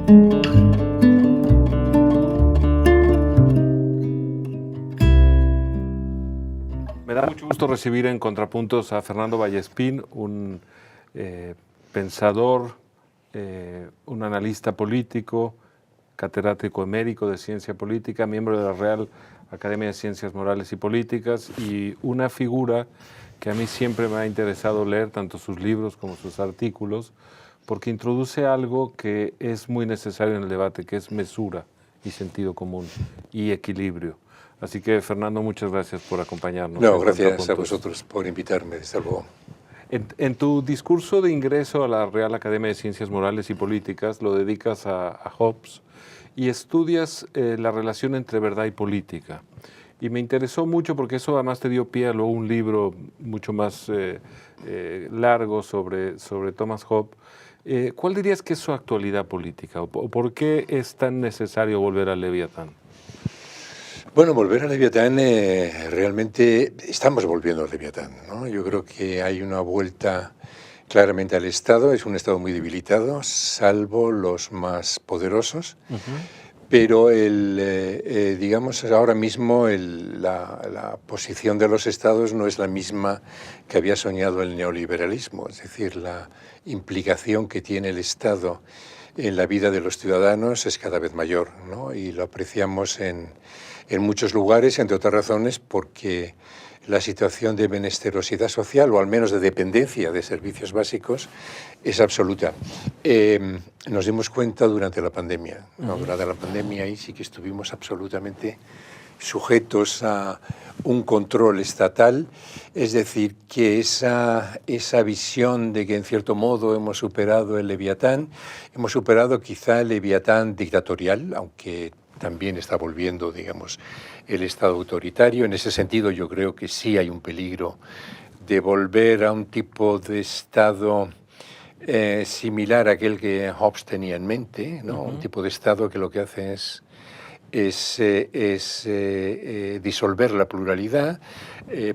Me da mucho gusto recibir en Contrapuntos a Fernando Vallespín, un pensador, un analista político, catedrático emérito de Ciencia Política, miembro de la Real Academia de Ciencias Morales y Políticas y una figura que a mí siempre me ha interesado leer, tanto sus libros como sus artículos, porque introduce algo que es muy necesario en el debate, que es mesura y sentido común y equilibrio. Así que, Fernando, muchas gracias por acompañarnos. No, gracias a vosotros por invitarme, desde luego. En tu discurso de ingreso a la Real Academia de Ciencias Morales y Políticas lo dedicas a Hobbes y estudias la relación entre verdad y política. Y me interesó mucho porque eso además te dio pie a luego un libro mucho más largo sobre Thomas Hobbes. ¿Cuál dirías que es su actualidad política? ¿O por qué es tan necesario volver a Leviatán? Bueno, volver a Leviatán, realmente estamos volviendo a Leviatán, ¿no? Yo creo que hay una vuelta claramente al Estado, es un Estado muy debilitado, salvo los más poderosos, pero digamos ahora mismo la posición de los Estados no es la misma que había soñado el neoliberalismo, es decir, la implicación que tiene el Estado en la vida de los ciudadanos es cada vez mayor, ¿no? Y lo apreciamos en muchos lugares, entre otras razones, porque la situación de menesterosidad social, o al menos de dependencia de servicios básicos, es absoluta. Nos dimos cuenta durante la pandemia, ¿no? Durante la pandemia ahí sí que estuvimos absolutamente sujetos a un control estatal, es decir, que esa visión de que en cierto modo hemos superado el Leviatán, hemos superado quizá el Leviatán dictatorial, aunque también está volviendo, digamos, el Estado autoritario. En ese sentido yo creo que sí hay un peligro de volver a un tipo de Estado similar a aquel que Hobbes tenía en mente, ¿no? Un tipo de Estado que lo que hace es disolver la pluralidad,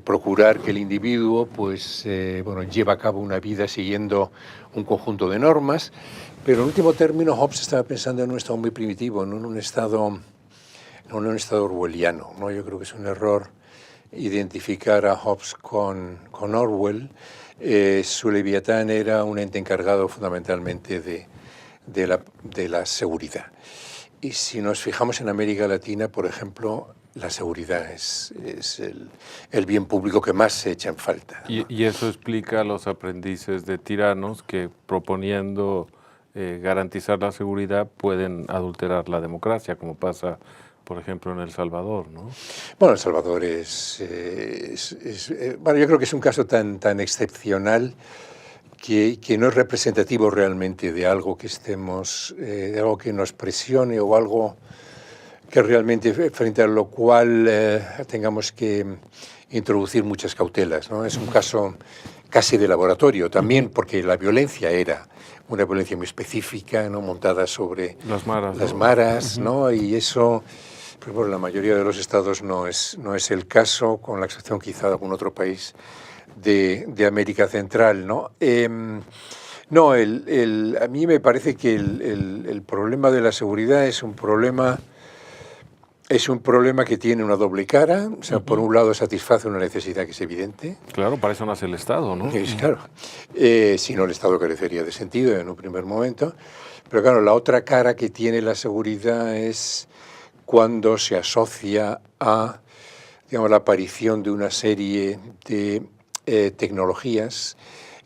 procurar que el individuo pues, lleve a cabo una vida siguiendo un conjunto de normas, pero en último término Hobbes estaba pensando en un estado muy primitivo, no en un estado orwelliano, ¿no? Yo creo que es un error identificar a Hobbes con Orwell. Su Leviatán era un ente encargado fundamentalmente de la seguridad. Y si nos fijamos en América Latina, por ejemplo, la seguridad es el bien público que más se echa en falta, ¿no? Y eso explica a los aprendices de tiranos que proponiendo garantizar la seguridad pueden adulterar la democracia, como pasa, por ejemplo, en El Salvador, ¿no? Bueno, El Salvador bueno, yo creo que es un caso tan excepcional que no es representativo realmente de algo que de algo que nos presione o algo que realmente frente a lo cual tengamos que introducir muchas cautelas, ¿no? Es un caso casi de laboratorio, también porque la violencia era una violencia muy específica, ¿no? Montada sobre las maras, ¿no? Y eso, pues, bueno, la mayoría de los estados no es el caso, con la excepción quizá de algún otro país de América Central, ¿no? No, a mí me parece que el problema de la seguridad es un problema que tiene una doble cara. O sea, por un lado satisface una necesidad que es evidente. Claro, para eso nace el Estado, ¿no? Claro. Si no, el Estado carecería de sentido en un primer momento. Pero claro, la otra cara que tiene la seguridad es cuando se asocia a, digamos, la aparición de una serie de tecnologías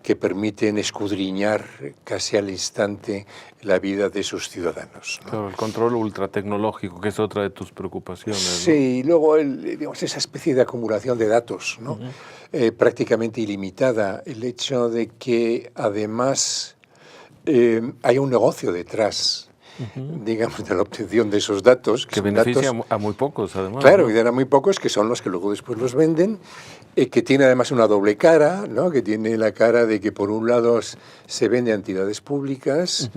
que permiten escudriñar casi al instante la vida de sus ciudadanos, ¿no? Claro, el control ultratecnológico, que es otra de tus preocupaciones, ¿no? Sí, y luego digamos, esa especie de acumulación de datos, ¿no? Prácticamente ilimitada. El hecho de que además hay un negocio detrás, digamos, de la obtención de esos datos. Que beneficia a muy pocos, además. Claro, ¿no? y a muy pocos, que son los que luego después los venden, que tiene además una doble cara, ¿no? Que tiene la cara de que por un lado se vende a entidades públicas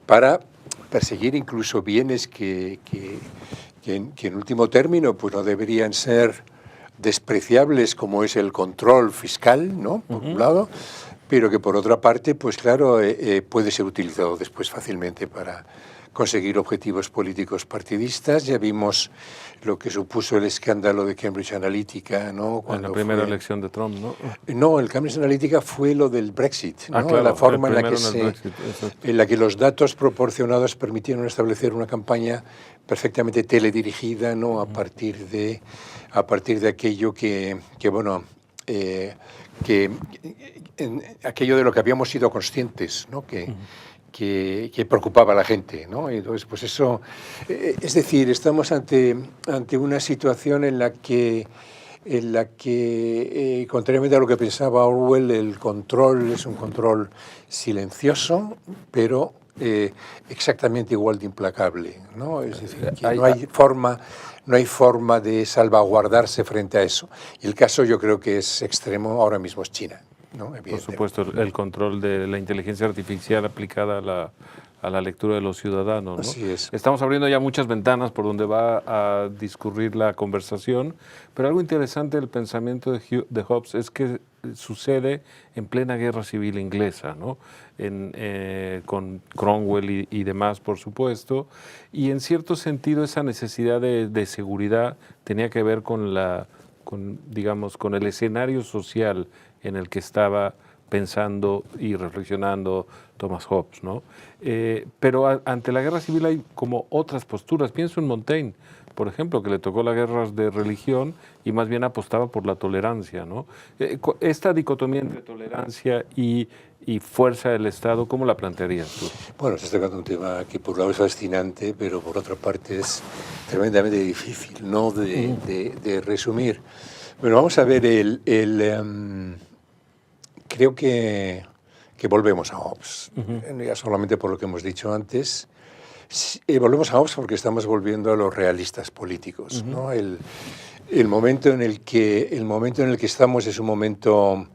para perseguir incluso bienes que en último término pues no deberían ser despreciables, como es el control fiscal, ¿no? Por un lado, pero que por otra parte, pues claro, puede ser utilizado después fácilmente para conseguir objetivos políticos partidistas. Ya vimos lo que supuso el escándalo de Cambridge Analytica, ¿no? En la primera elección de Trump, ¿no? No, el Cambridge Analytica fue lo del Brexit, ¿no? Claro, la forma en la que los datos proporcionados permitieron establecer una campaña perfectamente teledirigida, ¿no? A partir de aquello aquello de lo que habíamos sido conscientes, ¿no? Que preocupaba a la gente, ¿no? Entonces, pues eso, es decir, estamos ante una situación en la que, contrariamente a lo que pensaba Orwell, el control es un control silencioso, pero exactamente igual de implacable, ¿no? Es decir, que no hay forma de salvaguardarse frente a eso. Y el caso yo creo que es extremo ahora mismo es China, ¿no? Por supuesto, el control de la inteligencia artificial aplicada a la lectura de los ciudadanos, ¿no? Así es. Estamos abriendo ya muchas ventanas por donde va a discurrir la conversación, pero algo interesante del pensamiento de Hobbes es que sucede en plena guerra civil inglesa, ¿no? Con Cromwell y demás, por supuesto, y en cierto sentido esa necesidad de seguridad tenía que ver con el escenario social en el que estaba pensando y reflexionando Thomas Hobbes, ¿no? Pero ante la guerra civil hay como otras posturas. Pienso en Montaigne, por ejemplo, que le tocó la guerra de religión y más bien apostaba por la tolerancia, ¿no? Esta dicotomía entre tolerancia y fuerza del Estado, ¿cómo la plantearías tú? Bueno, se está tocando un tema que por un lado es fascinante, pero por otra parte es tremendamente difícil, ¿no? de resumir. Bueno, vamos a ver, creo que volvemos a Hobbes, ya solamente por lo que hemos dicho antes. Volvemos a Hobbes porque estamos volviendo a los realistas políticos, ¿no? El momento en el que estamos es un momento,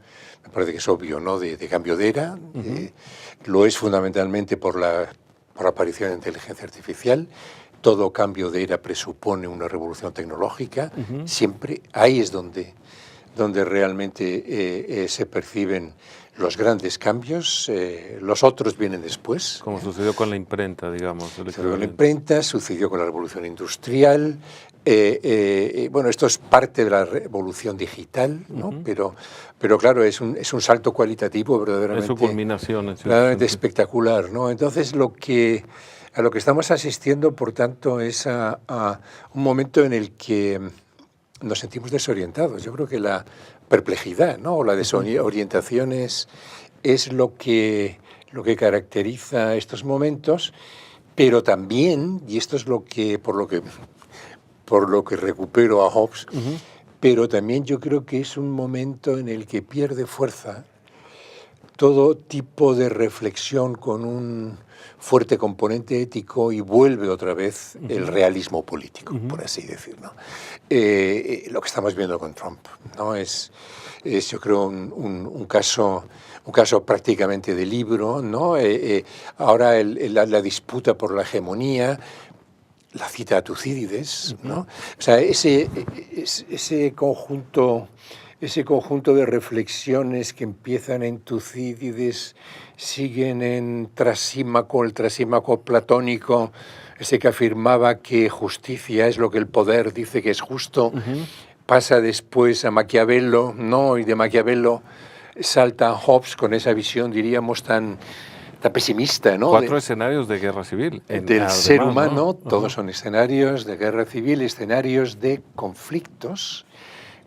me parece que es obvio, ¿no? de cambio de era. Lo es fundamentalmente por la aparición de inteligencia artificial. Todo cambio de era presupone una revolución tecnológica. Siempre ahí es donde realmente se perciben los grandes cambios. Los otros vienen después. Como sucedió con la imprenta, digamos. Sucedió con la imprenta, sucedió con la revolución industrial. Bueno, esto es parte de la revolución digital, ¿no? Pero claro, es un salto cualitativo verdaderamente, es su culminación, verdaderamente espectacular, ¿no? Entonces, a lo que estamos asistiendo, por tanto, es a un momento en el que nos sentimos desorientados. Yo creo que la perplejidad, ¿no? O la desorientación es lo que caracteriza estos momentos, pero también, y esto es por lo que recupero a Hobbes, pero también yo creo que es un momento en el que pierde fuerza todo tipo de reflexión con un fuerte componente ético y vuelve otra vez el realismo político, por así decirlo. Lo que estamos viendo con Trump, ¿no? Es yo creo un caso prácticamente de libro, ¿no? Ahora la disputa por la hegemonía, la cita a Tucídides, ¿no? O sea, ese conjunto de reflexiones que empiezan en Tucídides, siguen en Trasímaco, el Trasímaco platónico, ese que afirmaba que justicia es lo que el poder dice que es justo, pasa después a Maquiavelo, ¿no? Y de Maquiavelo salta a Hobbes con esa visión, diríamos, tan pesimista, ¿no? 4 escenarios de guerra civil. Del ser humano, ¿no? Todos son escenarios de guerra civil, escenarios de conflictos,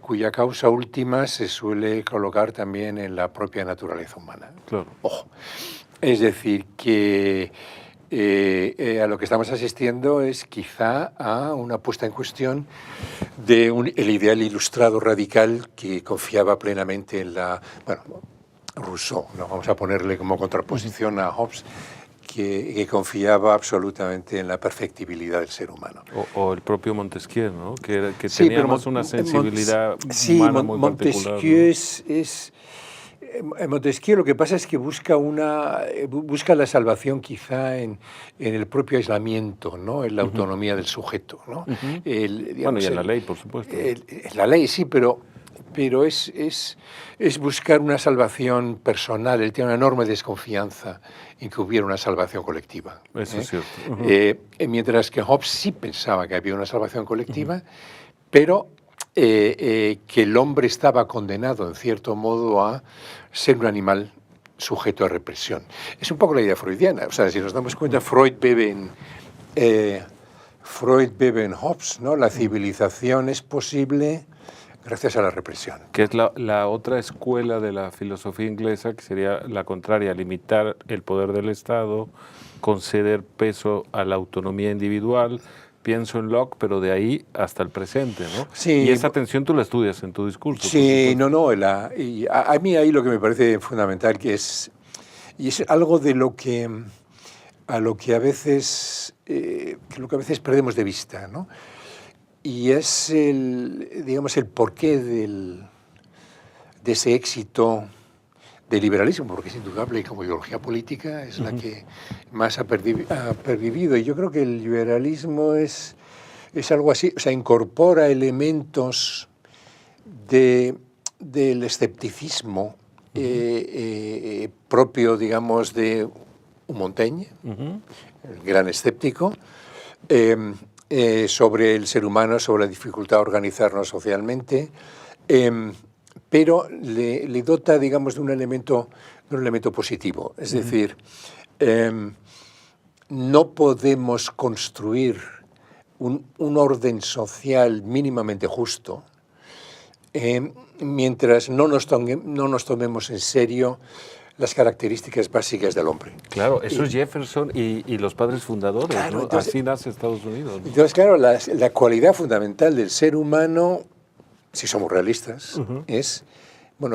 cuya causa última se suele colocar también en la propia naturaleza humana. Claro. Ojo. Es decir, que a lo que estamos asistiendo es quizá a una puesta en cuestión de el ideal ilustrado radical que confiaba plenamente en Rousseau, ¿no? Vamos a ponerle como contraposición a Hobbes, que confiaba absolutamente en la perfectibilidad del ser humano. O el propio Montesquieu, ¿no? Que tenía más una sensibilidad humana muy particular. Montesquieu lo que pasa es que busca la salvación quizá en el propio aislamiento, ¿no? En la autonomía del sujeto, ¿no? Bueno, y en la ley, por supuesto. En la ley, sí, pero pero es buscar una salvación personal. Él tiene una enorme desconfianza en que hubiera una salvación colectiva. Eso es cierto. Mientras que Hobbes sí pensaba que había una salvación colectiva, pero que el hombre estaba condenado, en cierto modo, a ser un animal sujeto a represión. Es un poco la idea freudiana. O sea, si nos damos cuenta, Freud bebe en Hobbes, ¿no? La civilización es posible gracias a la represión. Que es la otra escuela de la filosofía inglesa, que sería la contraria, limitar el poder del Estado, conceder peso a la autonomía individual. Pienso en Locke, pero de ahí hasta el presente, ¿no? Sí. Y esa tensión tú la estudias en tu discurso. Sí, no. Y a mí ahí lo que me parece fundamental y es algo de lo que a veces perdemos de vista, ¿no? Y es el porqué de ese éxito del liberalismo, porque es indudable como ideología política es la que más ha pervivido. Y yo creo que el liberalismo es algo así, o sea, incorpora elementos del escepticismo propio, digamos, de un Montaigne, el gran escéptico, sobre el ser humano, sobre la dificultad de organizarnos socialmente, pero le dota, digamos, de un elemento positivo. Es decir, no podemos construir un orden social mínimamente justo mientras no nos tomemos en serio las características básicas del hombre. Claro, eso es Jefferson y los padres fundadores, claro, ¿no? Entonces, así nace Estados Unidos, ¿no? Entonces, claro, la cualidad fundamental del ser humano, si somos realistas, es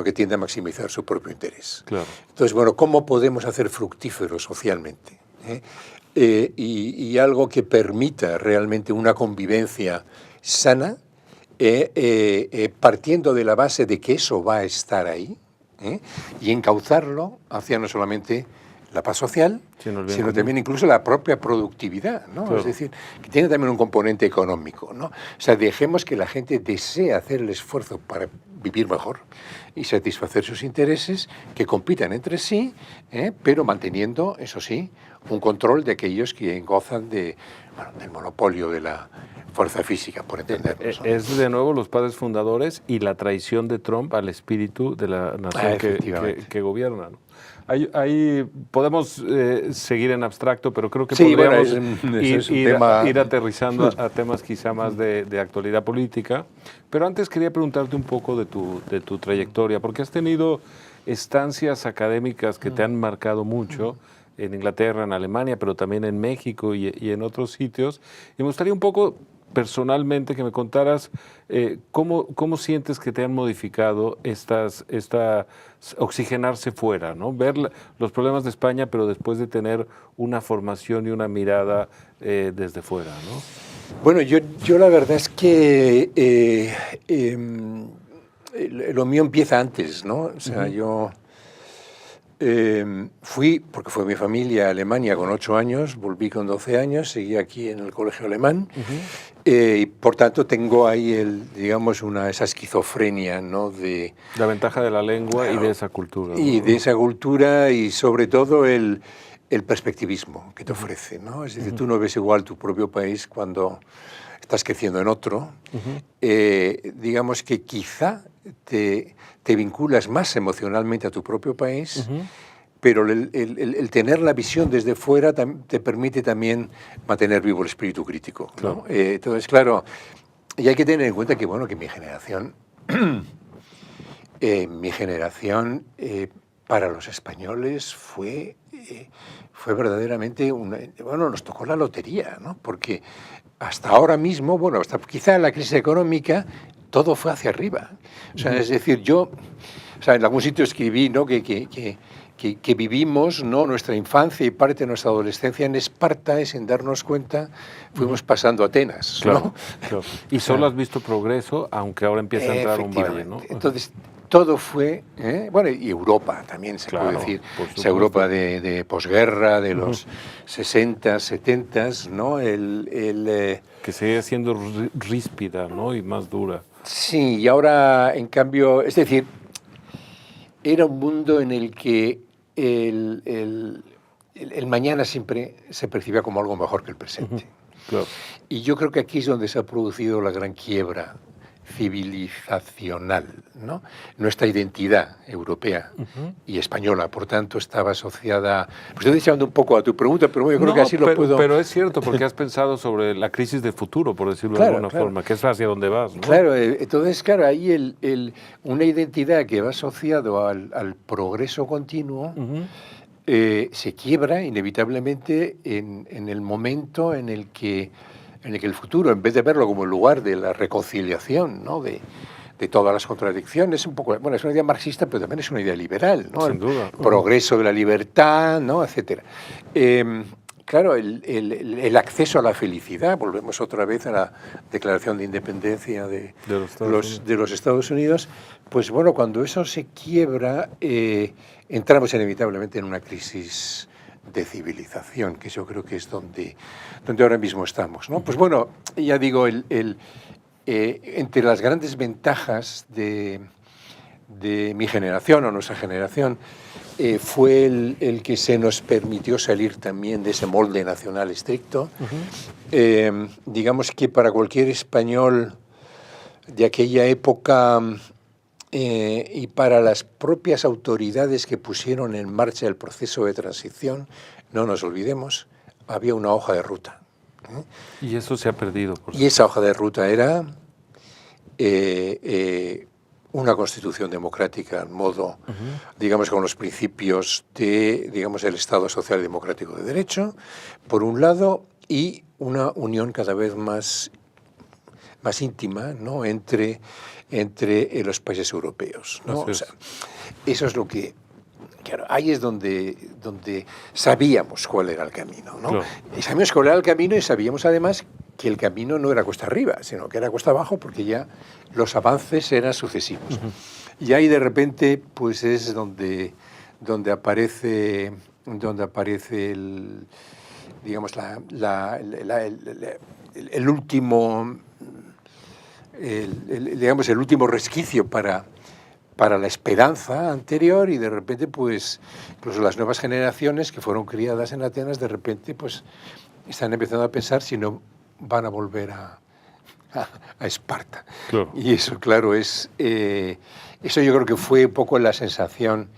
que tiende a maximizar su propio interés. Claro. Entonces, ¿cómo podemos hacer fructífero socialmente? Y algo que permita realmente una convivencia sana, partiendo de la base de que eso va a estar ahí, y encauzarlo hacia no solamente la paz social, sino también incluso la propia productividad, ¿no? Claro. Es decir, que tiene también un componente económico, ¿no? O sea, dejemos que la gente desee hacer el esfuerzo para vivir mejor y satisfacer sus intereses, que compitan entre sí, pero manteniendo, eso sí, un control de aquellos que gozan del monopolio de la fuerza física, por entendernos, ¿no? Es de nuevo los padres fundadores y la traición de Trump al espíritu de la nación que gobierna, ¿no? Ahí podemos seguir en abstracto, pero creo que podríamos ir aterrizando a temas quizá más de actualidad política. Pero antes quería preguntarte un poco de tu trayectoria, porque has tenido estancias académicas que te han marcado mucho, en Inglaterra, en Alemania, pero también en México y en otros sitios. Y me gustaría un poco personalmente que me contaras cómo sientes que te han modificado esta oxigenarse fuera, ¿no? Ver los problemas de España, pero después de tener una formación y una mirada desde fuera, ¿no? Bueno, yo la verdad es que lo mío empieza antes, ¿no? O sea, yo fui, porque fue mi familia, a Alemania con 8 años, volví con 12 años, seguí aquí en el colegio alemán, y por tanto tengo ahí esa esquizofrenia, ¿no? De la ventaja de la lengua y de esa cultura, ¿no? Y de esa cultura y sobre todo el perspectivismo que te ofrece, ¿no? Es decir, tú no ves igual tu propio país cuando estás creciendo en otro. Digamos que quizá te vinculas más emocionalmente a tu propio país, pero el tener la visión desde fuera te permite también mantener vivo el espíritu crítico, ¿no? Claro. Entonces, claro, y hay que tener en cuenta que mi generación para los españoles fue verdaderamente nos tocó la lotería, ¿no? Porque hasta ahora mismo, hasta quizá la crisis económica, todo fue hacia arriba. O sea, es decir, en algún sitio escribí, ¿no? que vivimos, ¿no? Nuestra infancia y parte de nuestra adolescencia en Esparta, y sin darnos cuenta fuimos pasando a Atenas, ¿no? Claro, claro. Y solo has visto progreso, aunque ahora empieza a entrar un valle, ¿no? Entonces, todo fue, y Europa también se puede decir, esa Europa de posguerra, de los 60, 70, ¿no? Que sigue siendo ríspida, ¿no? Y más dura. Sí, y ahora, en cambio, es decir, era un mundo en el que el mañana siempre se percibía como algo mejor que el presente. Claro. Y yo creo que aquí es donde se ha producido la gran quiebra civilizacional, ¿no? Nuestra identidad europea y española, por tanto, estaba asociada... Pues estoy echando un poco a tu pregunta, pero yo creo que así lo puedo... Pero es cierto, porque has pensado sobre la crisis de futuro, por decirlo de alguna forma, que es hacia dónde vas, ¿no? Claro, entonces, claro, ahí una identidad que va asociado al progreso continuo se quiebra inevitablemente en el momento en el que el futuro, en vez de verlo como el lugar de la reconciliación, ¿no? de todas las contradicciones, un poco, bueno, es una idea marxista, pero también es una idea liberal, ¿no? Sin duda. El progreso de la libertad, ¿no? Etcétera. Claro, el acceso a la felicidad, volvemos otra vez a la Declaración de Independencia de los Estados Unidos, pues bueno, cuando eso se quiebra, entramos inevitablemente en una crisis de civilización, que yo creo que es donde ahora mismo estamos, ¿no? Pues bueno, ya digo, entre las grandes ventajas de mi generación o nuestra generación fue el que se nos permitió salir también de ese molde nacional estricto. Digamos que para cualquier español de aquella época y para las propias autoridades que pusieron en marcha el proceso de transición, no nos olvidemos, había una hoja de ruta. Y eso se ha perdido. Y esa hoja de ruta era una constitución democrática, en modo, digamos, con los principios de, digamos, el Estado social y democrático de derecho, por un lado, y una unión cada vez más íntima, ¿no? entre los países europeos, ¿no? O sea, eso es lo que... Claro, ahí es donde sabíamos cuál era el camino, ¿no? Claro. Y sabíamos cuál era el camino y sabíamos además que el camino no era cuesta arriba, sino que era cuesta abajo, porque ya los avances eran sucesivos. Y ahí de repente pues es donde aparece el, digamos, el último... digamos, el último resquicio para la esperanza anterior, y de repente, pues, incluso las nuevas generaciones que fueron criadas en Atenas, de repente, pues, están empezando a pensar si no van a volver a Esparta. Claro. Y eso, claro, eso yo creo que fue un poco la sensación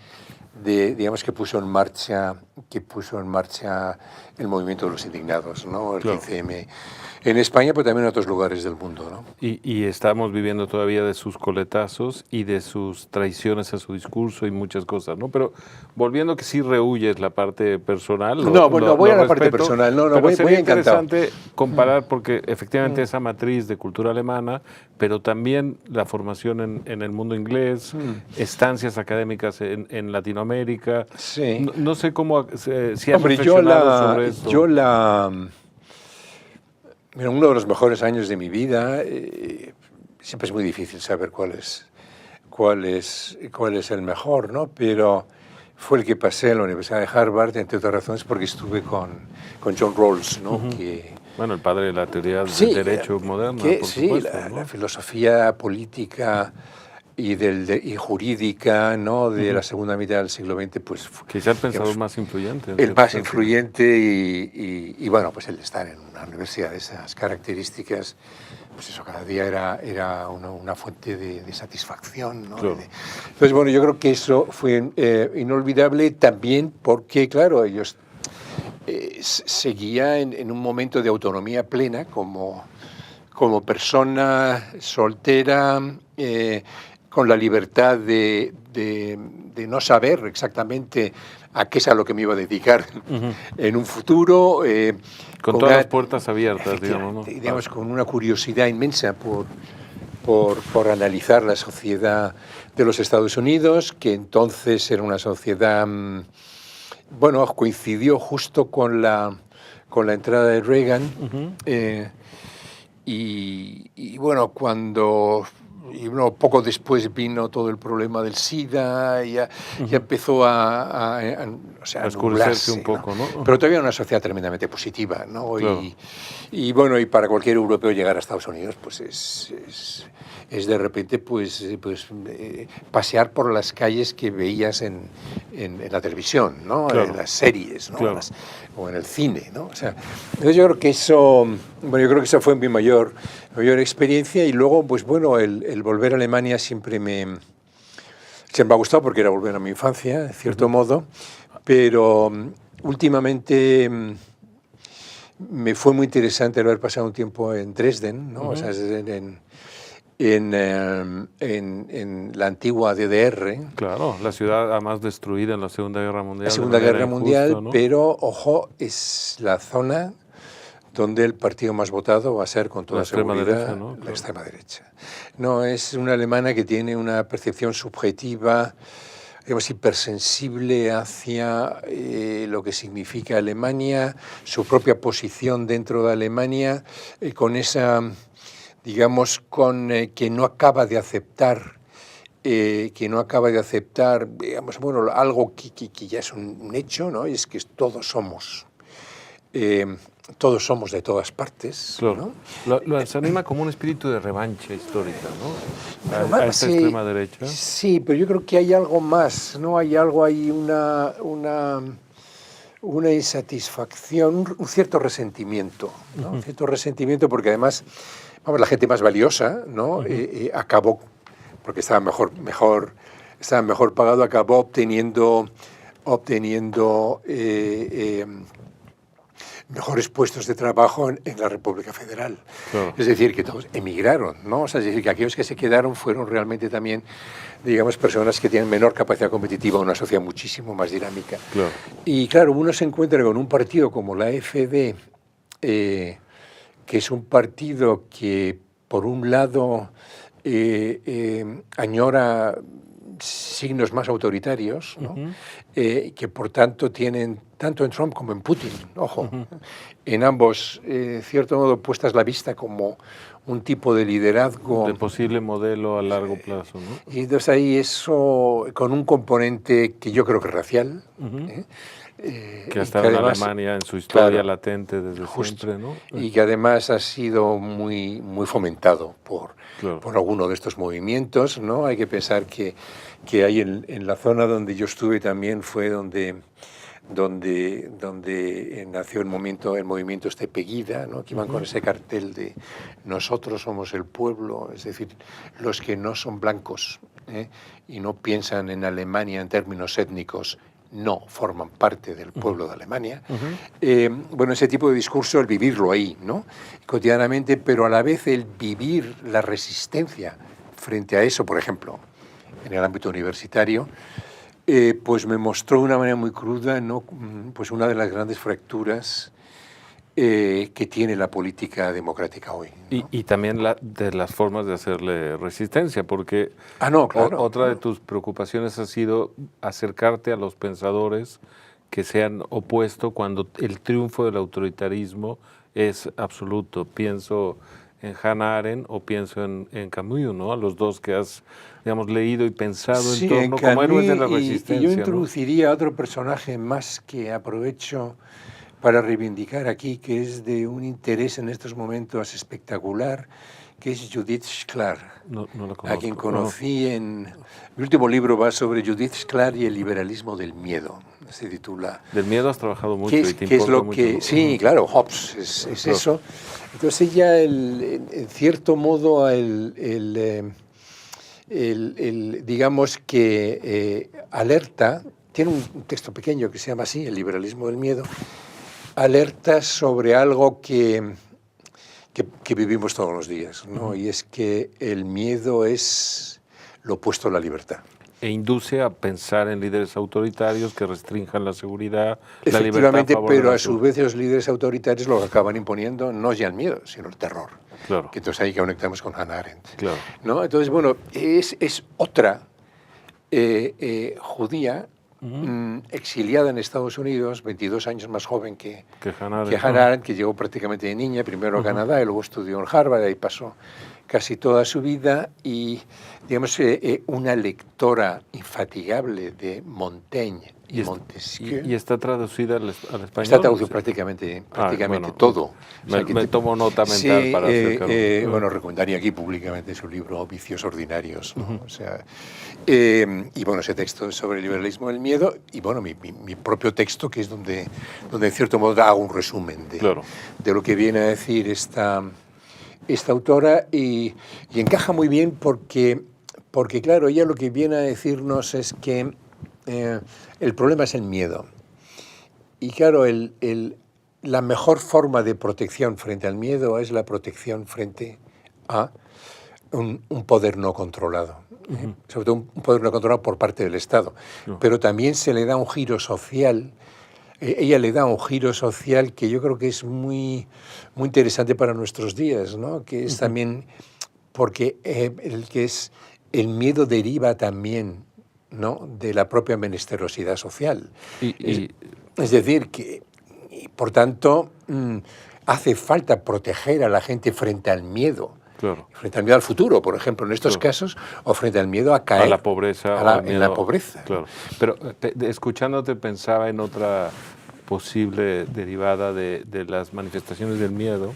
digamos, que puso en marcha el movimiento de los indignados, ¿no? El 15M. En España, pero también en otros lugares del mundo, ¿no? Y estamos viviendo todavía de sus coletazos y de sus traiciones a su discurso y muchas cosas, ¿no? Pero volviendo que sí rehuyes la parte personal. Voy a la parte personal. Voy encantado. Interesante comparar, porque efectivamente esa matriz de cultura alemana, pero también la formación en el mundo inglés, estancias académicas en Latinoamérica. Sí. No sé cómo si has reflexionado sobre esto. Mira, uno de los mejores años de mi vida, siempre es muy difícil saber cuál es el mejor, ¿no? Pero fue el que pasé en la Universidad de Harvard, entre otras razones porque estuve con John Rawls, ¿no? Bueno, el padre de la teoría del derecho moderno, por supuesto, ¿no? La filosofía política y jurídica, ¿no? De la segunda mitad del siglo XX, pues... Quizá el pensador más influyente. El más influyente y bueno, pues el estar en una universidad de esas características, pues eso cada día era una fuente de satisfacción, ¿no? Claro. Entonces, bueno, yo creo que eso fue inolvidable también porque, claro, ellos seguían en un momento de autonomía plena como persona soltera, con la libertad de no saber exactamente a qué es a lo que me iba a dedicar en un futuro. Con todas las puertas abiertas, digamos, ¿no? Digamos, con una curiosidad inmensa por analizar la sociedad de los Estados Unidos, que entonces era una sociedad, bueno, coincidió justo con la entrada de Reagan. Y bueno, cuando y bueno, poco después vino todo el problema del SIDA, y ya empezó o sea, a oscurecerse nublarse, un poco, ¿no? Pero todavía una sociedad tremendamente positiva, ¿no? Claro. Y bueno, y para cualquier europeo llegar a Estados Unidos, pues es de repente pasear por las calles que veías en la televisión, ¿no? Claro. En las series, ¿no? Claro. O en el cine, ¿no? O sea, entonces yo creo que eso, bueno, yo creo que esa fue mi mayor experiencia, y luego, pues bueno, el volver a Alemania siempre me ha gustado, porque era volver a mi infancia, de cierto modo, pero últimamente me fue muy interesante haber pasado un tiempo en Dresden, ¿no? O sea, en la antigua DDR. Claro, la ciudad además destruida en la Segunda Guerra Mundial. La Segunda Guerra Mundial, injusta, ¿no? pero, ojo, es la zona donde el partido más votado va a ser, con toda seguridad, derecha, ¿no? la extrema derecha. No, es una alemana que tiene una percepción subjetiva, digamos, hipersensible hacia lo que significa Alemania, su propia posición dentro de Alemania, con esa, digamos, que no acaba de aceptar, digamos, bueno, algo que ya es un hecho, ¿no? Y es que todos somos de todas partes. Claro. ¿No? Se anima como un espíritu de revancha histórica, ¿no? Pero, A esta extrema derecha. Sí, pero yo creo que hay algo más, ¿no? Hay algo ahí, una insatisfacción, un cierto resentimiento, ¿no? Un cierto resentimiento, porque además, vamos, la gente más valiosa, ¿no? Acabó, porque estaba mejor pagado, acabó obteniendo mejores puestos de trabajo en la República Federal. Claro. Es decir, que todos emigraron, ¿no? O sea, es decir, que aquellos que se quedaron fueron realmente también, digamos, personas que tienen menor capacidad competitiva, una sociedad muchísimo más dinámica. Claro. Y claro, uno se encuentra con un partido como la AfD, que es un partido que, por un lado, añora signos más autoritarios, ¿no? Que por tanto tienen, tanto en Trump como en Putin, ojo, en ambos, cierto modo, puestas la vista como un tipo de liderazgo. De posible modelo a largo plazo, ¿no? Y entonces ahí eso, con un componente que yo creo que es racial, que ha estado en Alemania en su historia, claro, latente desde siempre, ¿no? Y que además ha sido muy, muy fomentado por alguno de estos movimientos, ¿no? Hay que pensar que hay en la zona donde yo estuve también fue donde nació el movimiento Pegida, ¿no? Que iban con ese cartel de nosotros somos el pueblo, es decir, los que no son blancos, y no piensan en Alemania en términos étnicos, no forman parte del pueblo de Alemania. Bueno, ese tipo de discurso, el vivirlo ahí, ¿no? Cotidianamente, pero a la vez el vivir la resistencia frente a eso, por ejemplo, en el ámbito universitario, pues me mostró de una manera muy cruda, ¿no? Pues una de las grandes fracturas que tiene la política democrática hoy, ¿no? Y también de las formas de hacerle resistencia, porque no, claro, otra de tus preocupaciones ha sido acercarte a los pensadores que se han opuesto cuando el triunfo del autoritarismo es absoluto. Pienso en Hannah Arendt o pienso en Camus, ¿no? A los dos que has, digamos, leído y pensado en torno como héroes de la resistencia. Y yo introduciría, ¿no?, a otro personaje más que aprovecho para reivindicar aquí, que es de un interés en estos momentos espectacular, que es Judith Shklar, no la conozco, a quien conocí en... Mi último libro va sobre Judith Shklar y el liberalismo del miedo, se titula. Del miedo has trabajado mucho y te ¿Qué es lo mucho, que...? Sí, claro, Hobbes es eso. Entonces ella, en cierto modo, digamos que alerta, tiene un texto pequeño que se llama así, El liberalismo del miedo, alerta sobre algo que vivimos todos los días, ¿no? Y es que el miedo es lo opuesto a la libertad. E induce a pensar en líderes autoritarios que restrinjan la seguridad, la libertad. Efectivamente, pero a su vez los líderes autoritarios lo que acaban imponiendo no es ya el miedo, sino el terror. Claro. Que entonces ahí conectamos con Hannah Arendt. Claro. ¿No? Entonces, bueno, es otra judía, exiliada en Estados Unidos, 22 años más joven que Hannah Arendt, que llegó prácticamente de niña, primero a Canadá y luego estudió en Harvard, y ahí pasó casi toda su vida y, digamos, una lectora infatigable de Montaigne y Montesquieu. ¿Y está traducida al español? Está traducido prácticamente bueno, todo. O sea, me tomo nota mental sí, para acercarlo. bueno, recomendaría aquí públicamente su libro Vicios Ordinarios, ¿no? O sea, y bueno, ese texto sobre el liberalismo del miedo, y bueno, mi propio texto, que es donde en cierto modo hago un resumen de lo que viene a decir esta autora, y encaja muy bien porque, claro, ella lo que viene a decirnos es que el problema es el miedo. Y claro, la mejor forma de protección frente al miedo es la protección frente a un poder no controlado. Sobre todo un poder no controlado por parte del Estado. Pero también se le da un giro social. Ella le da un giro social que yo creo que es muy, muy interesante para nuestros días, ¿no? Que es también porque el miedo deriva también, ¿no?, de la propia menesterosidad social. Es decir, que, y por tanto, hace falta proteger a la gente frente al miedo. Claro. Frente al miedo al futuro, por ejemplo, en estos casos, o frente al miedo a caer a la pobreza, en la pobreza. Claro. Pero escuchándote pensaba en otra posible derivada de las manifestaciones del miedo,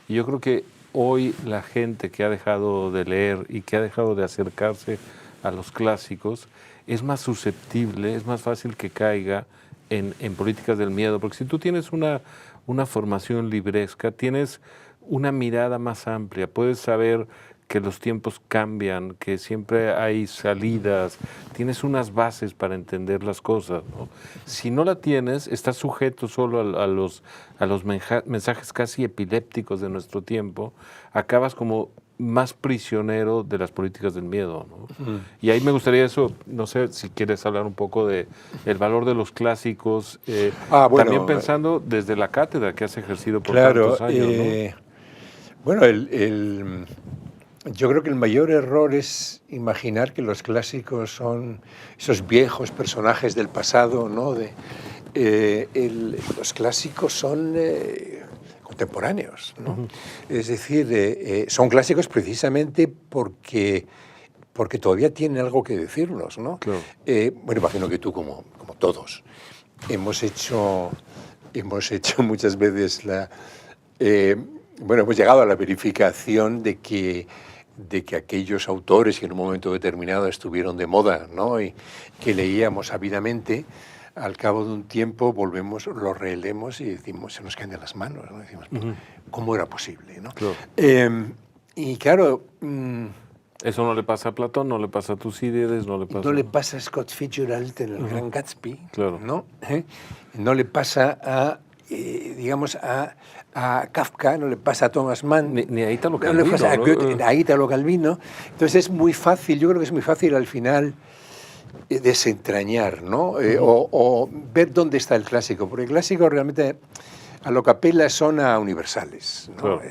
y yo creo que hoy la gente que ha dejado de leer y que ha dejado de acercarse a los clásicos es más susceptible, es más fácil que caiga en políticas del miedo, porque si tú tienes una formación libresca, tienes una mirada más amplia, puedes saber que los tiempos cambian, que siempre hay salidas, tienes unas bases para entender las cosas, ¿no? Si no la tienes, estás sujeto solo a los mensajes casi epilépticos de nuestro tiempo, acabas como más prisionero de las políticas del miedo, ¿no? Y ahí me gustaría eso, no sé si quieres hablar un poco de el valor de los clásicos, bueno, también pensando desde la cátedra que has ejercido por tantos años, ¿no? Bueno, yo creo que el mayor error es imaginar que los clásicos son esos viejos personajes del pasado, ¿no? Los clásicos son contemporáneos, ¿no? Es decir, son clásicos precisamente porque todavía tienen algo que decirnos, ¿no? Claro. Bueno, imagino que tú, como todos, hemos hecho muchas veces hemos llegado a la verificación de que aquellos autores que en un momento determinado estuvieron de moda, ¿no?, y que leíamos ávidamente, al cabo de un tiempo lo releemos y decimos, se nos caen de las manos, ¿no? Decimos, ¿cómo era posible, ¿no? Claro. Y claro... eso no le pasa a Platón, no le pasa a Tucídides, no le pasa a Scott Fitzgerald en El Gran Gatsby, claro, ¿no? No le pasa a Kafka, no le pasa a Thomas Mann, ni a Ítalo Calvino, no le pasa a Goethe, a Ítalo Calvino. Entonces es muy fácil, yo creo que es muy fácil al final desentrañar, ¿no? O ver dónde está el clásico, porque el clásico realmente a lo que apela son a universales, ¿no? Claro.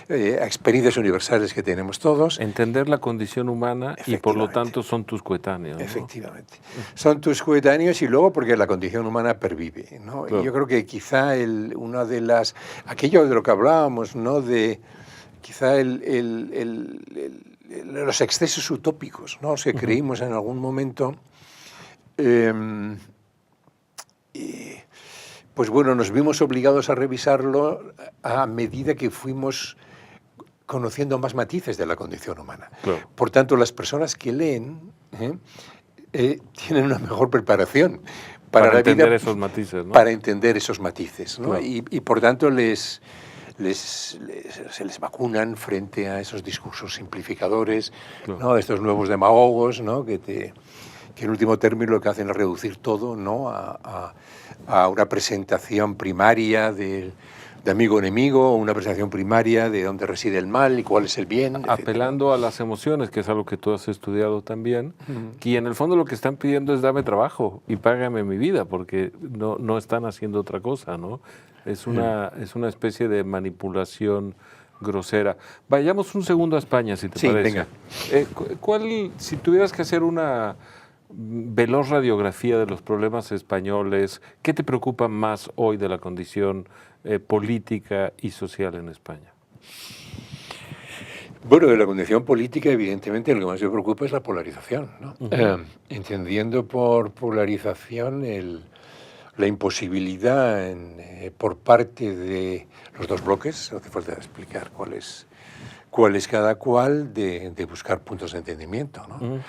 A experiencias universales que tenemos todos. Entender la condición humana y por lo tanto son tus coetáneos, ¿no? Efectivamente. Son tus coetáneos y luego porque la condición humana pervive, ¿no? Claro. Y yo creo que quizá aquello de lo que hablábamos, ¿no?, de quizá los excesos utópicos, ¿no?, que creímos en algún momento, pues bueno, nos vimos obligados a revisarlo a medida que fuimos conociendo más matices de la condición humana. Claro. Por tanto, las personas que leen tienen una mejor preparación para la entender vida, esos matices, ¿no? Para entender esos matices, ¿no? Claro. Y por tanto se les vacunan frente a esos discursos simplificadores, claro, ¿no?, estos nuevos demagogos, ¿no?, que en último término lo que hacen es reducir todo, ¿no?, a una presentación primaria de amigo-enemigo, una presentación primaria de dónde reside el mal y cuál es el bien. Apelando a las emociones, que es algo que tú has estudiado también, que en el fondo lo que están pidiendo es dame trabajo y págame mi vida, porque no están haciendo otra cosa, ¿no? Es una especie de manipulación grosera. Vayamos un segundo a España, si te parece. Venga. Si tuvieras que hacer una veloz radiografía de los problemas españoles, ¿qué te preocupa más hoy de la condición política y social en España? Bueno, de la condición política, evidentemente, lo que más me preocupa es la polarización, ¿no? Entendiendo por polarización la imposibilidad por parte de los dos bloques, no hace falta explicar cuál es cada cual, de buscar puntos de entendimiento, ¿no?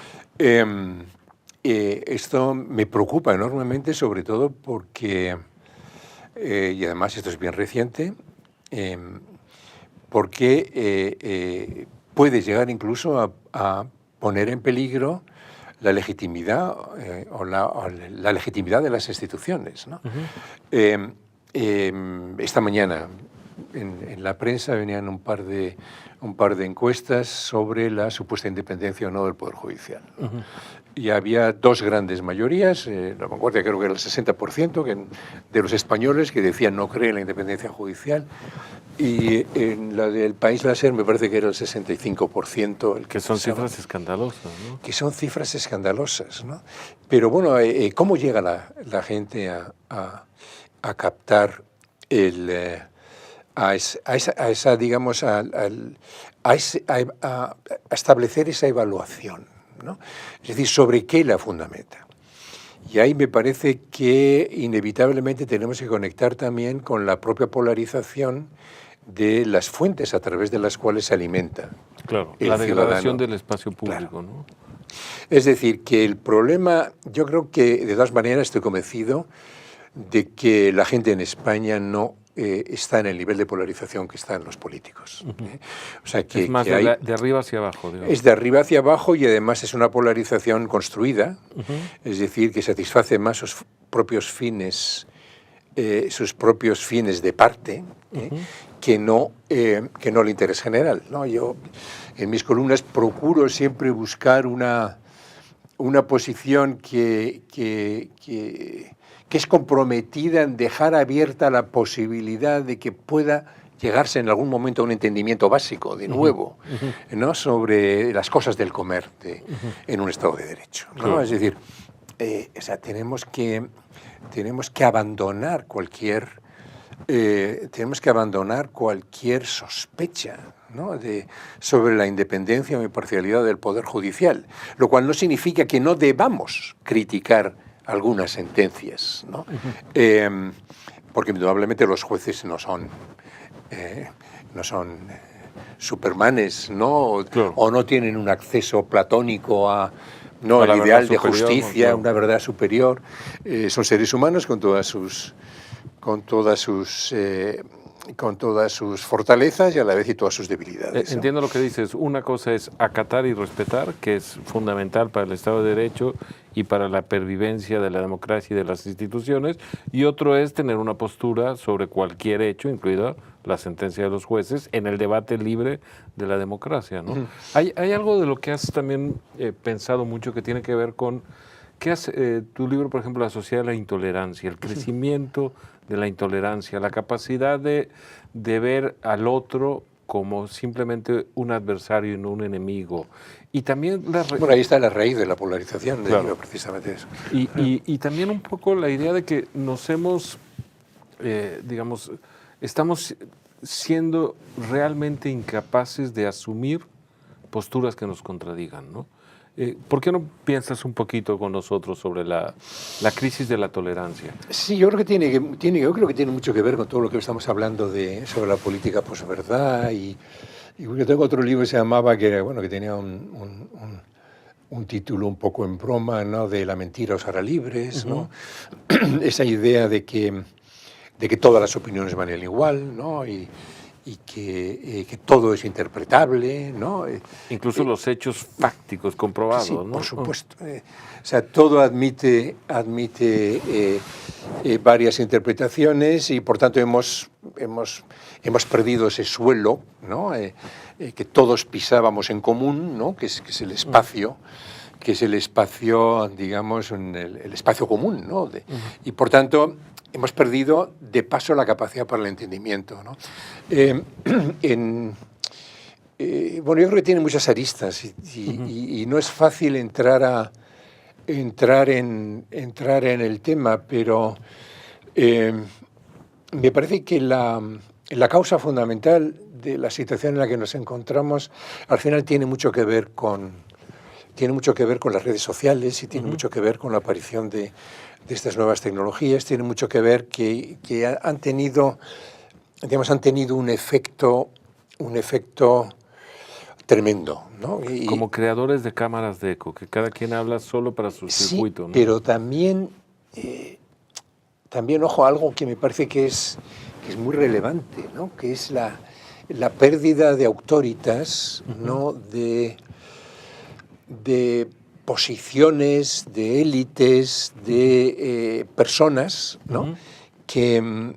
Esto me preocupa enormemente, sobre todo porque, y además esto es bien reciente, porque puede llegar incluso a poner en peligro la legitimidad o la legitimidad de las instituciones, ¿no? Esta mañana en la prensa venían un par de encuestas sobre la supuesta independencia o no del Poder Judicial, ¿no? Y había dos grandes mayorías, la vanguardia creo que era el 60% de los españoles que decían no creen en la independencia judicial, y en la del País Láser me parece que era el 65%. Que son cifras escandalosas, ¿no? Que son cifras escandalosas, ¿no? Pero bueno, ¿cómo llega la gente a captar a establecer esa evaluación, ¿no? Es decir, ¿sobre qué la fundamenta? Y ahí me parece que inevitablemente tenemos que conectar también con la propia polarización de las fuentes a través de las cuales se alimenta. Claro, la degradación del espacio público, claro, ¿no? Es decir, que el problema, yo creo que de todas maneras estoy convencido de que la gente en España no está en el nivel de polarización que están los políticos. O sea, que, es más de arriba hacia abajo. Digamos. Es de arriba hacia abajo y además es una polarización construida, es decir, que satisface más sus propios fines de parte, que no el interés general, ¿no? Yo en mis columnas procuro siempre buscar una posición que es comprometida en dejar abierta la posibilidad de que pueda llegarse en algún momento a un entendimiento básico, de nuevo, ¿no? Sobre las cosas del comer en un Estado de Derecho, ¿no? Claro. Es decir, o sea, tenemos que abandonar cualquier sospecha, ¿no? sobre la independencia o imparcialidad del Poder Judicial, lo cual no significa que no debamos criticar algunas sentencias, ¿no? Porque indudablemente los jueces no son supermanes, ¿no? Claro. O no tienen un acceso platónico al ideal de justicia, claro, una verdad superior. Son seres humanos con todas sus fortalezas y a la vez y todas sus debilidades. Entiendo lo que dices. Una cosa es acatar y respetar, que es fundamental para el Estado de Derecho y para la pervivencia de la democracia y de las instituciones, y otro es tener una postura sobre cualquier hecho, incluida la sentencia de los jueces, en el debate libre de la democracia, ¿no? Hay algo de lo que has también pensado mucho que tiene que ver con ¿qué hace tu libro, por ejemplo, La sociedad de la intolerancia, el crecimiento de la intolerancia, la capacidad de ver al otro como simplemente un adversario y no un enemigo? Y también bueno, ahí está la raíz de la polarización, claro, digo, precisamente eso. Y también un poco la idea de que nos hemos, estamos siendo realmente incapaces de asumir posturas que nos contradigan, ¿no? ¿Por qué no piensas un poquito con nosotros sobre la crisis de la tolerancia? Sí, yo creo que tiene mucho que ver con todo lo que estamos hablando sobre la política posverdad. Y yo tengo otro libro que se llamaba, que tenía un título un poco en broma, ¿no? De la mentira os hará libres, ¿no? Esa idea de que todas las opiniones valen igual, ¿no? Y que todo es interpretable, ¿no? Incluso los hechos fácticos comprobados, sí, ¿no? Por supuesto. O sea, todo admite varias interpretaciones y por tanto hemos perdido ese suelo, ¿no? Que todos pisábamos en común, ¿no? Que es el espacio. Que es el espacio, digamos, el espacio común, ¿no? Y por tanto hemos perdido de paso la capacidad para el entendimiento, ¿no? Bueno, yo creo que tiene muchas aristas y no es fácil entrar en el tema, pero me parece que la causa fundamental de la situación en la que nos encontramos, al final tiene mucho que ver con las redes sociales y tiene mucho que ver con la aparición de estas nuevas tecnologías, tiene mucho que ver que han tenido un efecto tremendo, ¿no? Como creadores de cámaras de eco, que cada quien habla solo para su circuito, ¿no? Pero también, ojo, algo que me parece que es muy relevante, ¿no? Que es la pérdida de autoritas, ¿no? De posiciones, de élites, de personas, ¿no? Que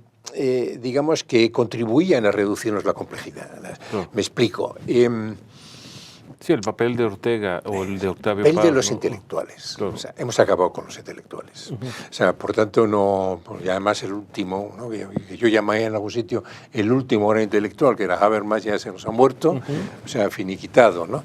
digamos que contribuían a reducirnos la complejidad. Me explico. Sí, el papel de Ortega o el de Octavio El Paz, de los ¿no? intelectuales. Claro. O sea, hemos acabado con los intelectuales. O sea, por tanto, no. Y además, el último, ¿no? Que yo llamé en algún sitio el último gran intelectual, que era Habermas, ya se nos ha muerto, o sea, finiquitado, ¿no?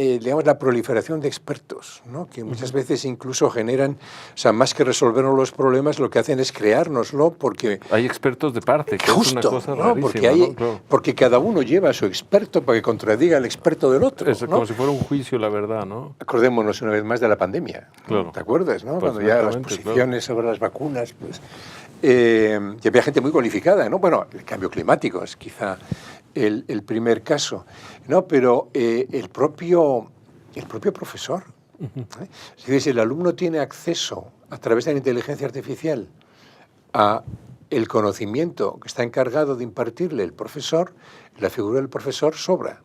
Digamos, la proliferación de expertos, ¿no? Que muchas veces incluso generan, o sea, más que resolvernos los problemas, lo que hacen es creárnoslo, porque... Hay expertos de parte, que justo, es una cosa ¿no? rarísima, Porque, ¿no? Claro. porque cada uno lleva a su experto para que contradiga al experto del otro. Es ¿no? como si fuera un juicio, la verdad, ¿no? Acordémonos una vez más de la pandemia. Claro. ¿Te acuerdas, no? Pues Cuando ya las posiciones sobre las vacunas, pues... y había gente muy cualificada, ¿no? Bueno, el cambio climático es quizá el primer caso, ¿no? Pero el propio profesor. Es decir, si el alumno tiene acceso a través de la inteligencia artificial a el conocimiento que está encargado de impartirle el profesor, la figura del profesor sobra.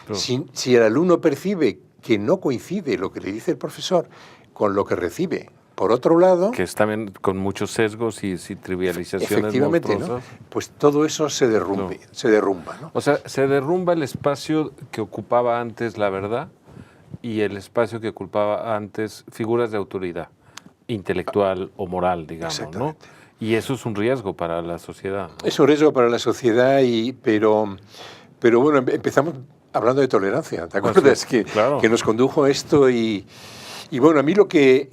Claro. Si el alumno percibe que no coincide lo que le dice el profesor con lo que recibe, por otro lado... Que es también con muchos sesgos y trivializaciones efectivamente, ¿no? Pues todo eso se derrumba, ¿no? O sea, se derrumba el espacio que ocupaba antes la verdad y el espacio que ocupaba antes figuras de autoridad intelectual o moral, digamos, ¿no? Y eso es un riesgo para la sociedad, ¿no? Es un riesgo para la sociedad, pero bueno, empezamos hablando de tolerancia, ¿te acuerdas? Claro. Que nos condujo a esto y bueno, a mí lo que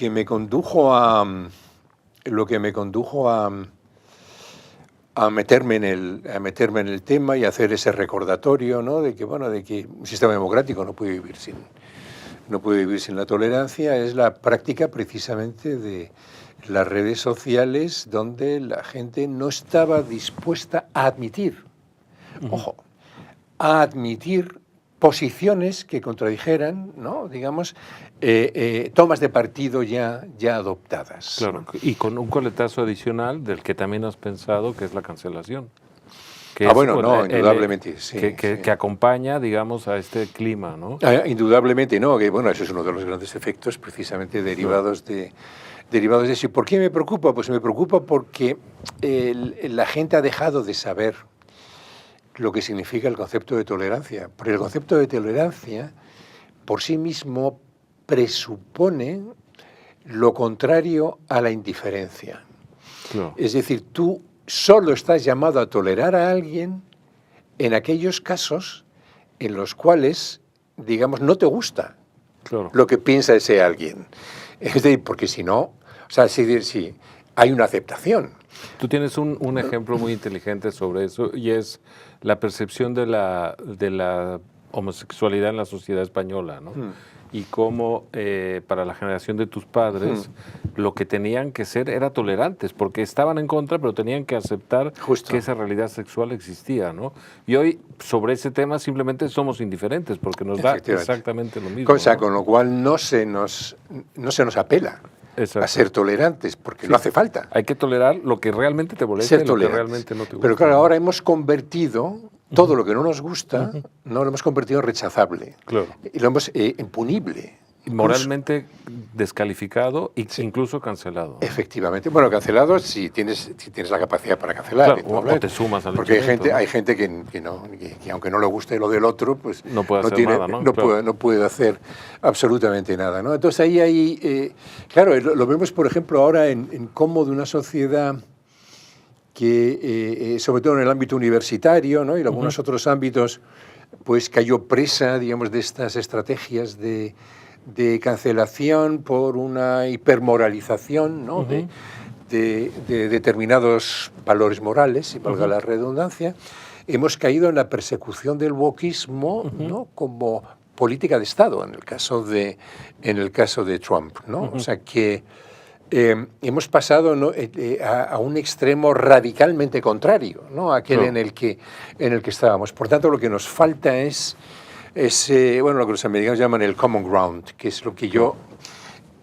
me condujo a meterme en el tema y hacer ese recordatorio, ¿no? De que un sistema democrático no puede vivir sin la tolerancia, es la práctica precisamente de las redes sociales, donde la gente no estaba dispuesta a admitir, ojo, a admitir posiciones que contradijeran, ¿no? Digamos, tomas de partido ya adoptadas. Claro, ¿no? Y con un coletazo adicional del que también has pensado, que es la cancelación. Que bueno, no, indudablemente, sí, que acompaña, digamos, a este clima, ¿no? Indudablemente, no, que bueno, eso es uno de los grandes efectos precisamente derivados de eso. ¿Por qué me preocupa? Pues me preocupa porque la gente ha dejado de saber lo que significa el concepto de tolerancia. Porque el concepto de tolerancia, por sí mismo, presupone lo contrario a la indiferencia. Claro. Es decir, tú solo estás llamado a tolerar a alguien en aquellos casos en los cuales, digamos, no te gusta lo que piensa ese alguien. Es decir, porque si no, o sea, si hay una aceptación. Tú tienes un ejemplo muy inteligente sobre eso, y es la percepción de la homosexualidad en la sociedad española, ¿no? Y cómo para la generación de tus padres lo que tenían que ser era tolerantes, porque estaban en contra, pero tenían que aceptar que esa realidad sexual existía, ¿no? Y hoy sobre ese tema simplemente somos indiferentes, porque nos da exactamente lo mismo. Cosa, ¿no? Con lo cual no se nos apela. Exacto. A ser tolerantes, porque no hace falta. Hay que tolerar lo que realmente te molesta y lo que realmente no te gusta. Pero claro, ahora hemos convertido todo lo que no nos gusta, no lo hemos convertido en rechazable. Claro. Y lo hemos impunible. Moralmente descalificado e incluso cancelado. Efectivamente. Bueno, cancelado si tienes la capacidad para cancelar. Claro, o te sumas al porque hay gente que aunque no le guste lo del otro, pues no puede hacer nada, ¿no? No puede hacer absolutamente nada, ¿no? Entonces ahí hay... claro, lo vemos, por ejemplo, ahora en cómo de una sociedad que, sobre todo en el ámbito universitario, ¿no? Y en algunos otros ámbitos, pues cayó presa, digamos, de estas estrategias de cancelación por una hipermoralización, ¿no? De determinados valores morales, si valga la redundancia, hemos caído en la persecución del wokismo, ¿no? Como política de Estado, en el caso de Trump, ¿no? O sea que hemos pasado, ¿no? A un extremo radicalmente contrario, ¿no? A aquel en el que estábamos. Por tanto, lo que nos falta es bueno, lo que los americanos llaman el common ground, que es lo que yo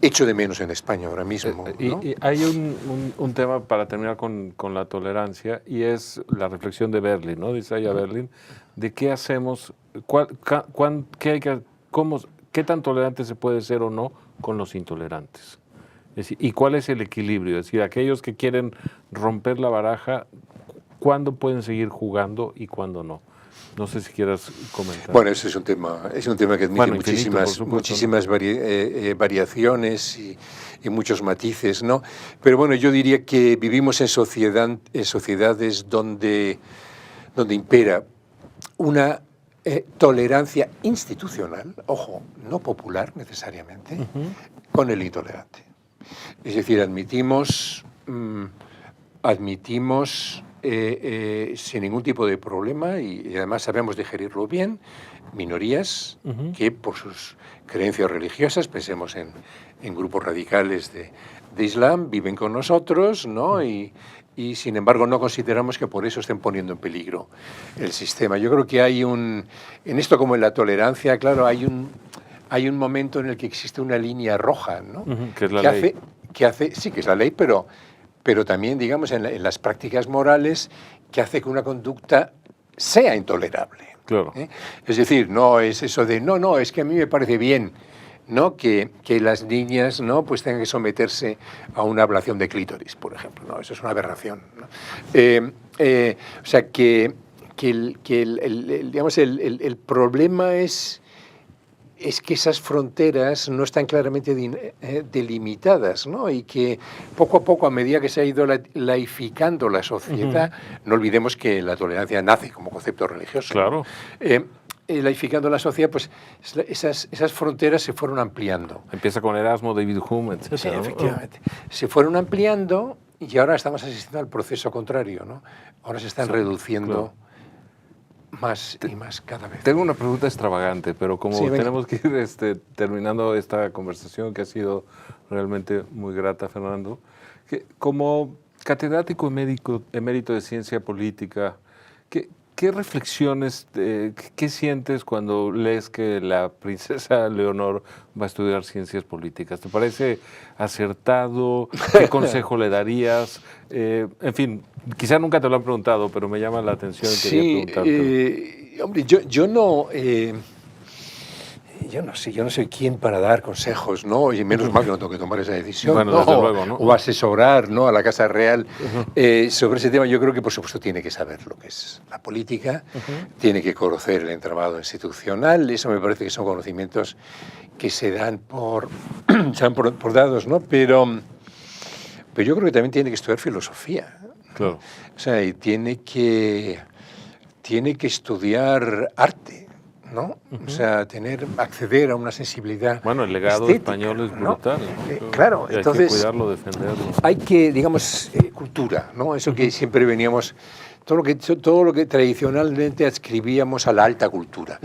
echo de menos en España ahora mismo, ¿no? Y hay un tema para terminar con la tolerancia, y es la reflexión de Berlin, ¿no? Dice ella Berlin, de qué hacemos, qué tan tolerante se puede ser o no con los intolerantes. Es decir, y cuál es el equilibrio. Es decir, aquellos que quieren romper la baraja, ¿cuándo pueden seguir jugando y cuándo no? No sé si quieras comentar. Bueno, ese es un tema que admite muchísimas ¿no? variaciones y muchos matices, ¿no? Pero bueno, yo diría que vivimos en sociedades donde impera una tolerancia institucional, ojo, no popular necesariamente, con el intolerante. Es decir, admitimos sin ningún tipo de problema y además sabemos digerirlo bien, minorías que por sus creencias religiosas, pensemos en grupos radicales de Islam, viven con nosotros, ¿no? Y sin embargo no consideramos que por eso estén poniendo en peligro el sistema. Yo creo que en esto como en la tolerancia, claro, hay un momento en el que existe una línea roja, ¿no? Que es la ley. Sí, que es la ley, pero también, digamos, en las prácticas morales, que hace que una conducta sea intolerable. Claro. Es decir, no es eso de, no, es que a mí me parece bien, ¿no? Que las niñas, ¿no? Pues tengan que someterse a una ablación de clítoris, por ejemplo. No, eso es una aberración, ¿no? O sea, que el problema es que esas fronteras no están claramente delimitadas, ¿no? Y que poco a poco, a medida que se ha ido laificando la sociedad, no olvidemos que la tolerancia nace como concepto religioso. Claro. Laificando la sociedad, pues esas fronteras se fueron ampliando. Empieza con Erasmo, David Hume, etc. Sí, efectivamente. Se fueron ampliando y ahora estamos asistiendo al proceso contrario, ¿no? Ahora se están reduciendo más y más cada vez. Tengo una pregunta extravagante, pero como tenemos que ir terminando esta conversación que ha sido realmente muy grata, Fernando, como catedrático emérito de ciencia política, ¿qué reflexiones, qué sientes cuando lees que la princesa Leonor va a estudiar ciencias políticas? ¿Te parece acertado? ¿Qué consejo le darías? En fin, quizá nunca te lo han preguntado, pero me llama la atención y quería preguntarte. Hombre, yo no soy quien para dar consejos, ¿no? Y menos mal que no tengo que tomar esa decisión, bueno, ¿no? desde luego, ¿no? O asesorar, ¿no? A la Casa Real. Sobre ese tema yo creo que, por supuesto, tiene que saber lo que es la política, tiene que conocer el entramado institucional, eso me parece que son conocimientos que se dan por dados, ¿no? Pero yo creo que también tiene que estudiar filosofía. Claro. O sea, y tiene que estudiar arte, ¿no? O sea, acceder a una sensibilidad. Bueno, el legado estética, español es brutal, ¿no? Claro, y entonces hay que cuidarlo, defenderlo. Hay que, digamos, cultura, ¿no? Eso que siempre veníamos, todo lo que tradicionalmente adscribíamos a la alta cultura.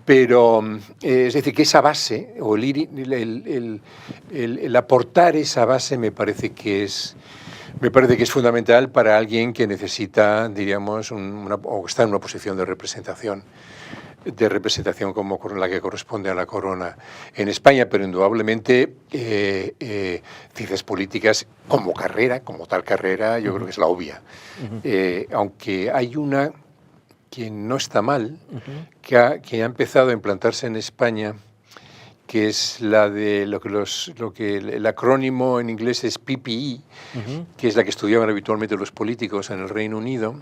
Pero, es decir, que esa base, o el aportar esa base me parece que es fundamental para alguien que necesita, diríamos, o está en una posición de representación como la que corresponde a la corona en España, pero indudablemente ciencias políticas como tal carrera, yo creo que es la obvia. Aunque hay una que no está mal, que ha empezado a implantarse en España, que es la de lo que el acrónimo en inglés es PPE, que es la que estudiaban habitualmente los políticos en el Reino Unido,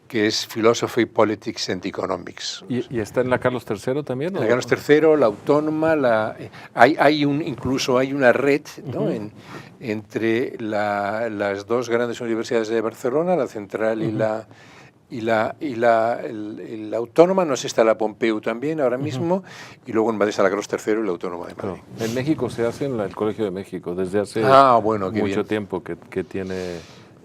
que es Philosophy, Politics and Economics. ¿Y está en la Carlos III también? En la Carlos III, la Autónoma, incluso hay una red, ¿no? Entre las dos grandes universidades de Barcelona, la Central y la Autónoma, no sé, está la Pompeu también ahora mismo, y luego en Madrid está la Carlos III y la Autónoma de Madrid. En México se hace en el Colegio de México, desde hace bueno, mucho tiempo que tiene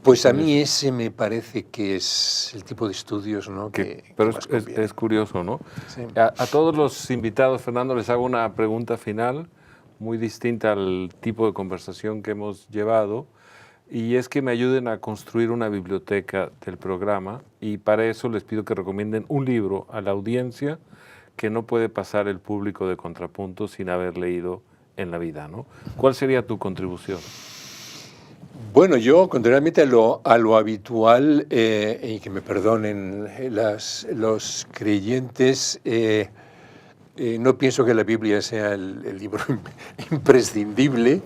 Pues a mí ese me parece que es el tipo de estudios, ¿no? Pero que más conviene. es curioso, ¿no? Sí. A todos los invitados, Fernando, les hago una pregunta final muy distinta al tipo de conversación que hemos llevado, y es que me ayuden a construir una biblioteca del programa, y para eso les pido que recomienden un libro a la audiencia que no puede pasar el público de Contrapunto sin haber leído en la vida, ¿no? ¿Cuál sería tu contribución? Bueno, yo, contrariamente a lo habitual, y que me perdonen los creyentes, no pienso que la Biblia sea el libro imprescindible,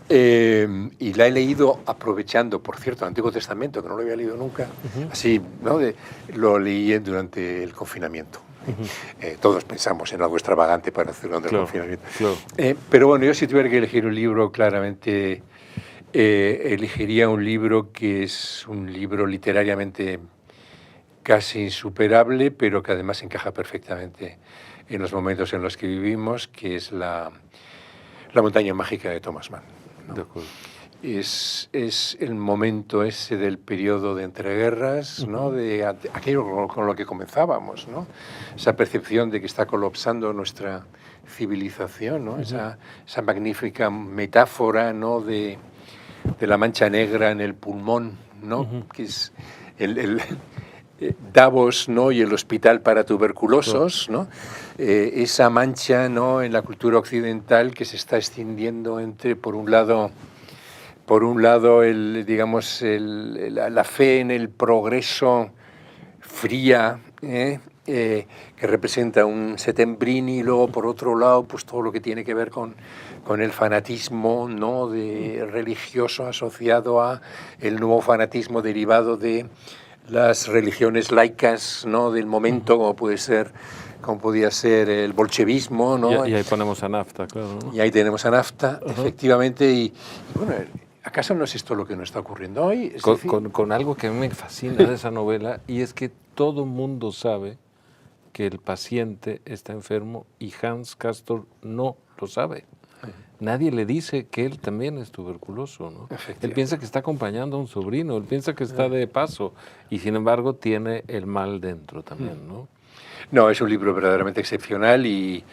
y la he leído aprovechando, por cierto, el Antiguo Testamento, que no lo había leído nunca, así, ¿no? Lo leí durante el confinamiento. Todos pensamos en algo extravagante para hacerlo durante el confinamiento. Claro. Pero bueno, yo si tuviera que elegir un libro, claramente elegiría un libro que es un libro literariamente casi insuperable, pero que además encaja perfectamente en los momentos en los que vivimos, que es La montaña mágica de Thomas Mann, ¿no? De acuerdo. Es el momento ese del periodo de entreguerras, ¿no? De aquello con lo que comenzábamos, ¿no? Esa percepción de que está colapsando nuestra civilización, ¿no? Esa magnífica metáfora, ¿no? de la mancha negra en el pulmón, ¿no? Que es el Davos, ¿no? Y el hospital para tuberculosos, ¿no? Esa mancha, ¿no? En la cultura occidental que se está extendiendo entre, por un lado la fe en el progreso fría, que representa un Settembrini, y luego por otro lado pues todo lo que tiene que ver con el fanatismo, ¿no? Religioso asociado a el nuevo fanatismo derivado de las religiones laicas, ¿no? Del momento, como podía ser el bolchevismo, ¿no? Y ahí ponemos a NAFTA, claro, ¿no? Y ahí tenemos a NAFTA, efectivamente, y bueno, ¿acaso no es esto lo que nos está ocurriendo hoy? Con algo que a mí me fascina de esa novela, y es que todo mundo sabe que el paciente está enfermo y Hans Castor no lo sabe. Nadie le dice que él también es tuberculoso, ¿no? Él piensa que está acompañando a un sobrino, él piensa que está de paso, y sin embargo tiene el mal dentro también, ¿no? No, es un libro verdaderamente excepcional y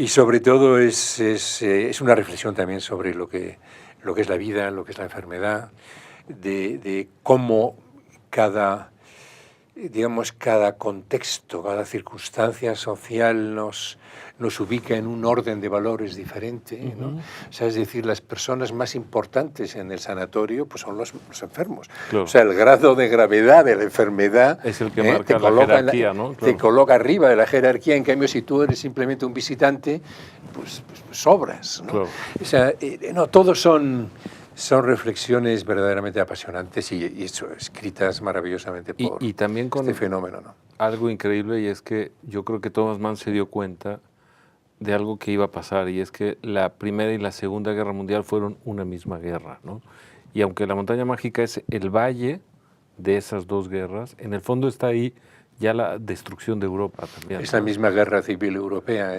sobre todo es una reflexión también sobre lo que es la vida, lo que es la enfermedad, de cómo cada contexto, cada circunstancia social nos ubica en un orden de valores diferente, ¿no? O sea, es decir, las personas más importantes en el sanatorio pues son los enfermos. Claro. O sea, el grado de gravedad de la enfermedad es el que marca la jerarquía, ¿no? Claro. Te coloca arriba de la jerarquía. En cambio, si tú eres simplemente un visitante, pues sobras, ¿no? Claro. O sea, no, todos son reflexiones verdaderamente apasionantes y escritas maravillosamente por y también con este fenómeno, ¿no? Algo increíble, y es que yo creo que Thomas Mann se dio cuenta de algo que iba a pasar, y es que la Primera y la Segunda Guerra Mundial fueron una misma guerra, ¿no? Y aunque La montaña mágica es el valle de esas dos guerras, en el fondo está ahí ya la destrucción de Europa también. Es la misma guerra civil europea,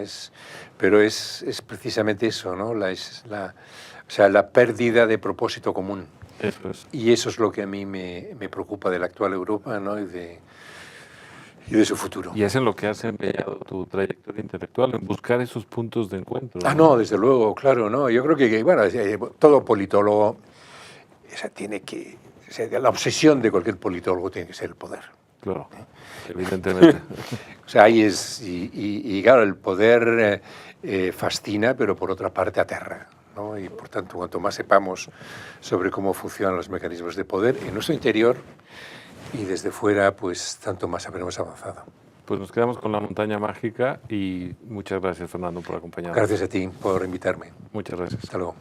pero es precisamente eso, ¿no? O sea, la pérdida de propósito común. Eso es. Y eso es lo que a mí me preocupa de la actual Europa, ¿no? Y de su futuro. Y es en lo que has empeñado tu trayectoria intelectual, en buscar esos puntos de encuentro, ¿no? No, desde luego, claro, ¿no? Yo creo que bueno, todo politólogo, la obsesión de cualquier politólogo tiene que ser el poder. Claro, evidentemente. O sea, ahí es, y claro, el poder fascina, pero por otra parte aterra, ¿no? Y por tanto, cuanto más sepamos sobre cómo funcionan los mecanismos de poder en nuestro interior y desde fuera, pues tanto más habremos avanzado. Pues nos quedamos con La montaña mágica y muchas gracias, Fernando, por acompañarnos. Gracias a ti por invitarme. Muchas gracias. Hasta luego.